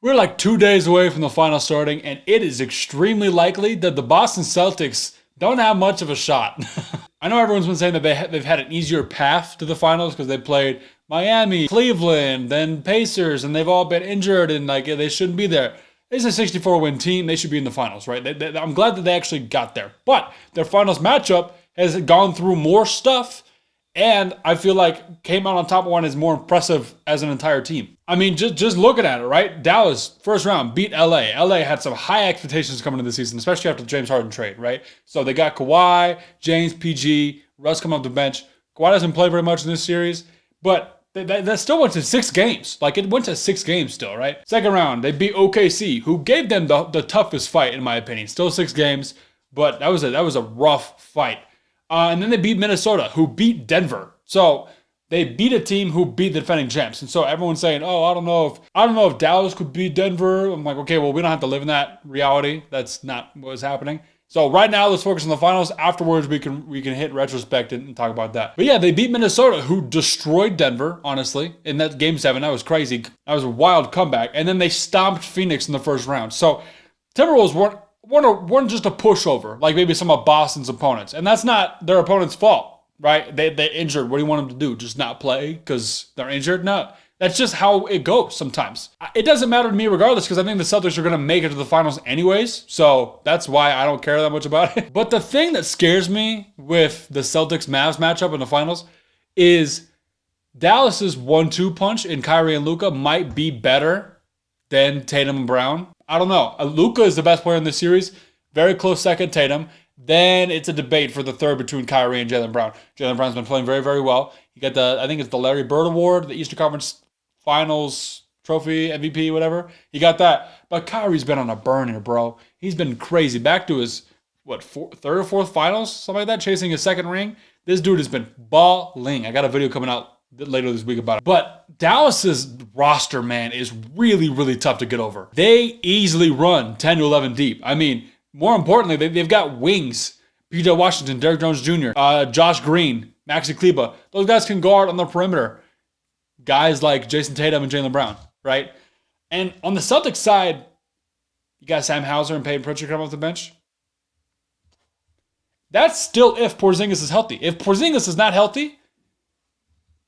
We're like 2 days away from the final starting, and it is extremely likely that the Boston Celtics don't have much of a shot. I know everyone's been saying that they've had an easier path to the finals because they played Miami, Cleveland, then Pacers, and they've all been injured and like they shouldn't be there. It's a 64-win team. They should be in the finals, right? I'm glad that they actually got there. But their finals matchup has gone through more stuff, and I feel like came out on top one is more impressive as an entire team. I mean, just looking at it, right? Dallas, first round, beat LA. LA had some high expectations coming into the season, especially after the James Harden trade, right? So they got Kawhi, James, PG, Russ coming off the bench. Kawhi doesn't play very much in this series, but that still went to 6 games. Like, it went to 6 games still, right? Second round, they beat OKC, who gave them the toughest fight, in my opinion. Still 6 games, but that was a rough fight. And then they beat Minnesota, who beat Denver. So they beat a team who beat the defending champs. And so everyone's saying, oh, I don't know if Dallas could beat Denver. I'm like, okay, well, we don't have to live in that reality. That's not what's happening. So right now, let's focus on the finals. Afterwards, we can hit retrospect and talk about that. But yeah, they beat Minnesota, who destroyed Denver, honestly, in that Game 7. That was crazy. That was a wild comeback. And then they stomped Phoenix in the first round. So Timberwolves weren't just a pushover, like maybe some of Boston's opponents. And that's not their opponent's fault, right? They injured. What do you want them to do? Just not play because they're injured? No. That's just how it goes sometimes. It doesn't matter to me regardless because I think the Celtics are going to make it to the finals anyways. So that's why I don't care that much about it. But the thing that scares me with the Celtics-Mavs matchup in the finals is Dallas's 1-2 punch in Kyrie and Luka might be better than Tatum and Brown. I don't know. Luka is the best player in this series. Very close second, Tatum. Then it's a debate for the third between Kyrie and Jaylen Brown. Jaylen Brown's been playing very, very well. He got I think it's the Larry Bird Award, the Eastern Conference Finals trophy, MVP, whatever. He got that. But Kyrie's been on a burner, bro. He's been crazy. Back to his, third or fourth finals? Something like that, chasing his second ring. This dude has been balling. I got a video coming out later this week about it. But Dallas's roster, man, is really, really tough to get over. They easily run 10 to 11 deep. I mean, more importantly, they've got wings. P.J. Washington, Derrick Jones Jr., Josh Green, Maxi Kleba. Those guys can guard on the perimeter. Guys like Jason Tatum and Jaylen Brown, right? And on the Celtics side, you got Sam Hauser and Peyton Pritchard coming off the bench. That's still if Porzingis is healthy. If Porzingis is not healthy,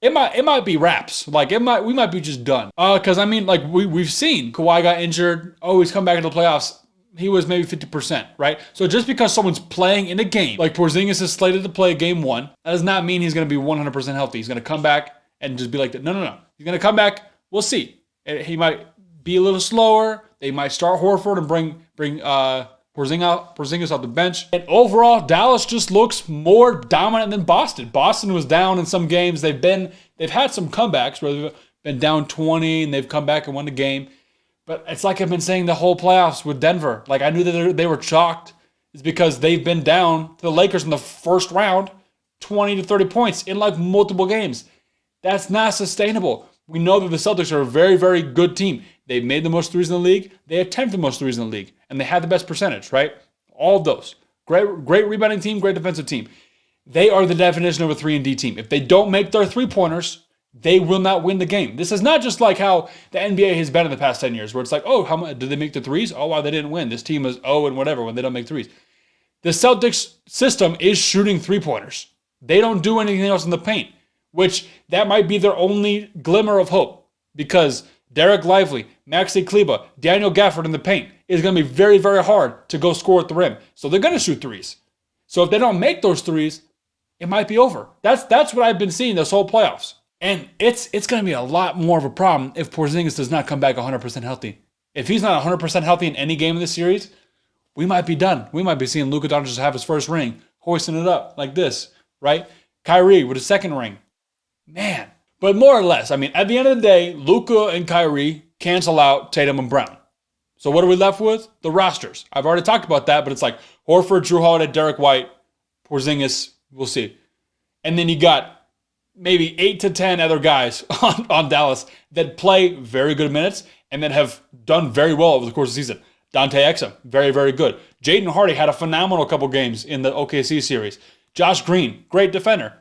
it might be wraps. Like we might be just done. Because I mean, like we've seen Kawhi got injured. Oh, he's come back into the playoffs. He was maybe 50%, right? So just because someone's playing in a game, like Porzingis is slated to play game 1, that does not mean he's going to be 100% healthy. He's going to come back and just be like that. No. He's going to come back. We'll see. He might be a little slower. They might start Horford and bring Porzingis off the bench. And overall, Dallas just looks more dominant than Boston. Boston was down in some games. They've had some comebacks where they've been down 20 and they've come back and won the game. But it's like I've been saying the whole playoffs with Denver. Like I knew that they were chalked. It's because they've been down to the Lakers in the first round, 20 to 30 points in like multiple games. That's not sustainable. We know that the Celtics are a very, very good team. They've made the most threes in the league. They attempt the most threes in the league. And they had the best percentage, right? All of those. Great rebounding team, great defensive team. They are the definition of a 3-and-D team. If they don't make their three-pointers, they will not win the game. This is not just like how the NBA has been in the past 10 years, where it's like, oh, how much did they make the threes? Oh, wow, they didn't win. This team is and whatever when they don't make threes. The Celtics system is shooting three-pointers. They don't do anything else in the paint, which that might be their only glimmer of hope because Derek Lively, Maxi Kleba, Daniel Gafford in the paint is going to be very, very hard to go score at the rim. So they're going to shoot threes. So if they don't make those threes, it might be over. That's what I've been seeing this whole playoffs. And it's going to be a lot more of a problem if Porzingis does not come back 100% healthy. If he's not 100% healthy in any game in this series, we might be done. We might be seeing Luka Doncic have his first ring, hoisting it up like this, right? Kyrie with his second ring. Man. But more or less, I mean, at the end of the day, Luka and Kyrie cancel out Tatum and Brown. So what are we left with? The rosters. I've already talked about that, but it's like Horford, Drew Holiday, Derek White, Porzingis, we'll see. And then you got maybe 8 to 10 other guys on Dallas that play very good minutes and that have done very well over the course of the season. Dante Exum, very, very good. Jaden Hardy had a phenomenal couple games in the OKC series. Josh Green, great defender.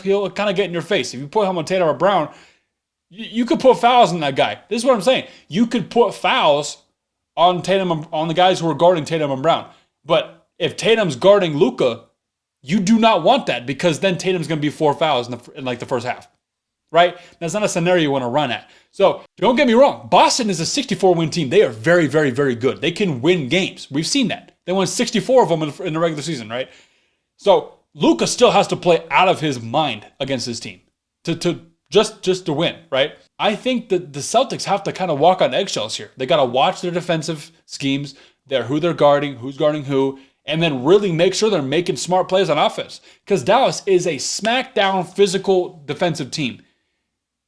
He'll kind of get in your face. If you put him on Tatum or Brown, You could put fouls on that guy. This is what I'm saying. You could put fouls on Tatum, on the guys who are guarding Tatum and Brown. But if Tatum's guarding Luka, you do not want that, because then Tatum's going to be 4 fouls in like the first half, right? That's not a scenario you want to run at. So don't get me wrong. Boston is a 64-win team. They are very, very, very good. They can win games. We've seen that. They won 64 of them in the regular season, right? So Luka still has to play out of his mind against this team to just to win, right? I think that the Celtics have to kind of walk on eggshells here. They got to watch their defensive schemes, who they're guarding, who's guarding who, and then really make sure they're making smart plays on offense. Because Dallas is a smackdown physical defensive team.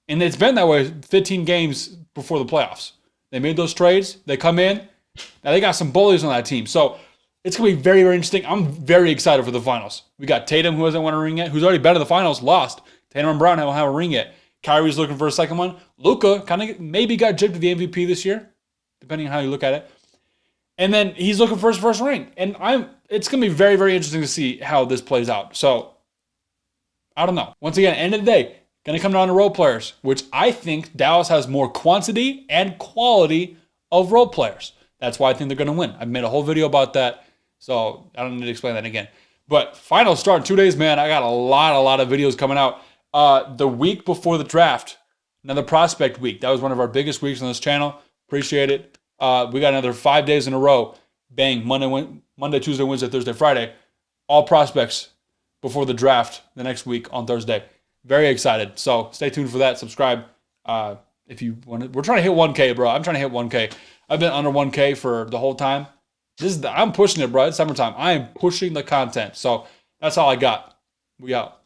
And it's been that way 15 games before the playoffs. They made those trades. They come in. Now they got some bullies on that team. So it's going to be very, very interesting. I'm very excited for the finals. We got Tatum, who hasn't won a ring yet, who's already been to the finals, lost. Tatum and Brown don't have a ring yet. Kyrie's looking for a second one. Luka kind of maybe got gypped to the MVP this year, depending on how you look at it. And then he's looking for his first ring. And it's going to be very, very interesting to see how this plays out. So, I don't know. Once again, end of the day, going to come down to role players, which I think Dallas has more quantity and quality of role players. That's why I think they're going to win. I've made a whole video about that, so I don't need to explain that again. But finals start in 2 days, man. I got a lot of videos coming out. The week before the draft, another prospect week. That was one of our biggest weeks on this channel. Appreciate it. We got another 5 days in a row. Bang, Monday, Tuesday, Wednesday, Thursday, Friday. All prospects before the draft the next week on Thursday. Very excited. So stay tuned for that. Subscribe if you want to. We're trying to hit 1K, bro. I'm trying to hit 1K. I've been under 1K for the whole time. I'm pushing it, bro. It's summertime. I am pushing the content. So that's all I got. We out.